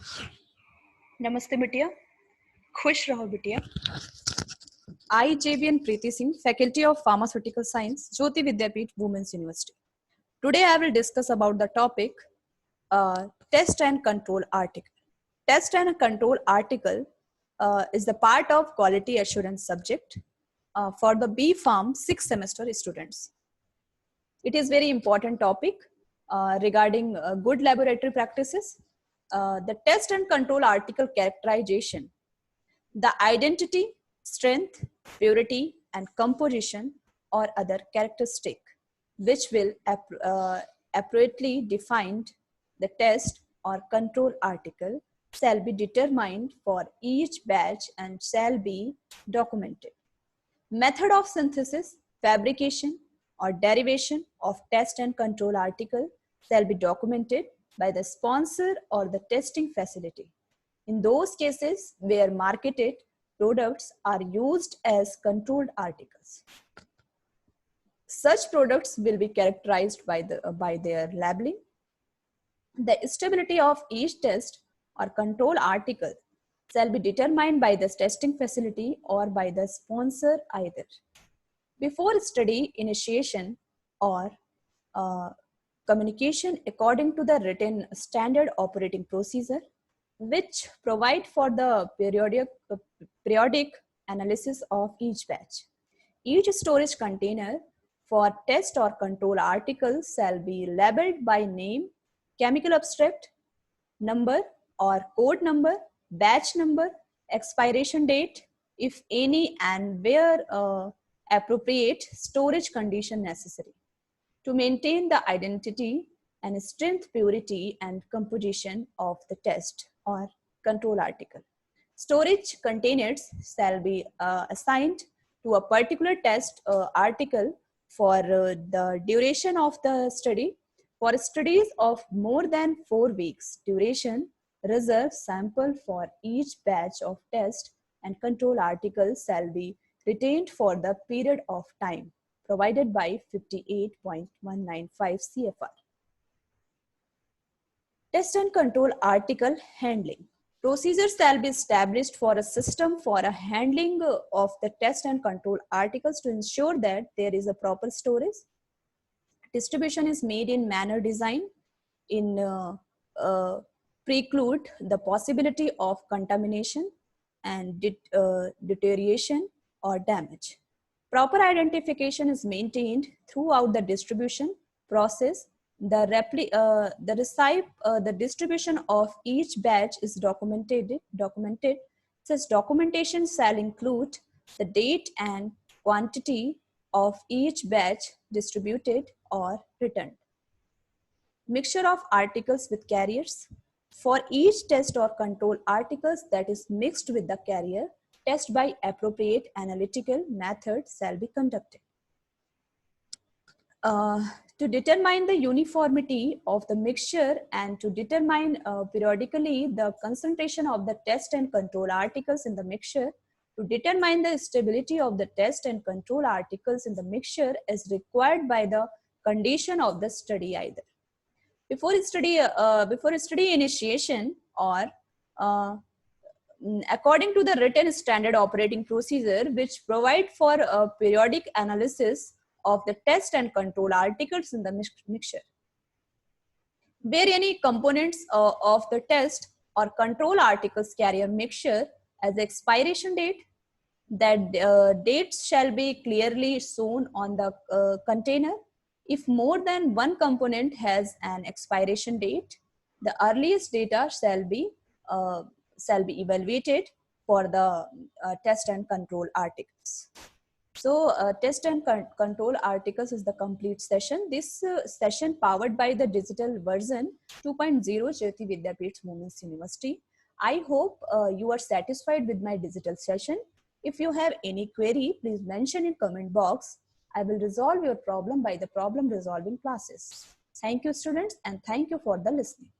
नमस्ते बिटिया, खुश रहो बिटिया। I, JVN Preeti Singh, Faculty of Pharmaceutical Science, Jyoti Vidyapeeth, Women's University. Today I will discuss about the topic test and control article. Test and control article is the part of quality assurance subject for the B Pharm 6th semester students. It is very important topic regarding good laboratory practices. The test and control article characterization. The identity, strength, purity, and composition or other characteristic which will appropriately defined the test or control article shall be determined for each batch and shall be documented. Method of synthesis, fabrication, or derivation of test and control article shall be documented by the sponsor or the testing facility. In those cases where marketed products are used as controlled articles, such products will be characterized by their labeling. The stability of each test or control article shall be determined by the testing facility or by the sponsor either. Before study initiation or communication according to the written standard operating procedure, which provide for the periodic analysis of each batch. Each storage container for test or control article shall be labeled by name, chemical abstract, number or code number, batch number, expiration date, if any, and where appropriate storage condition necessary to maintain the identity and strength, purity, and composition of the test or control article. Storage containers shall be assigned to a particular test article for the duration of the study. For studies of more than 4 weeks duration, reserve sample for each batch of test and control article shall be retained for the period of time provided by 58.195 CFR. Test and control article handling. Procedures shall be established for a system for a handling of the test and control articles to ensure that there is a proper storage. Distribution is made in manner designed in preclude the possibility of contamination and deterioration or damage. Proper identification is maintained throughout the distribution process. The distribution of each batch is documented. Such documentation shall include the date and quantity of each batch distributed or returned. Mixture of articles with carriers. For each test or control articles that is mixed with the carrier, test by appropriate analytical method shall be conducted. To determine the uniformity of the mixture and to determine periodically the concentration of the test and control articles in the mixture, to determine the stability of the test and control articles in the mixture is required by the condition of the study either. Before study initiation or according to the written standard operating procedure which provide for a periodic analysis of the test and control articles in the mixture. Where any components of the test or control articles carry a mixture as expiration date, that dates shall be clearly shown on the container. If more than one component has an expiration date, the earliest data shall be evaluated for the test and control articles. So test and control articles is the complete session. This session powered by the digital version 2.0 Jyoti Vidyapeeth Women's University. I hope you are satisfied with my digital session. If you have any query, please mention in comment box. I will resolve your problem by the problem resolving classes. Thank you students and thank you for the listening.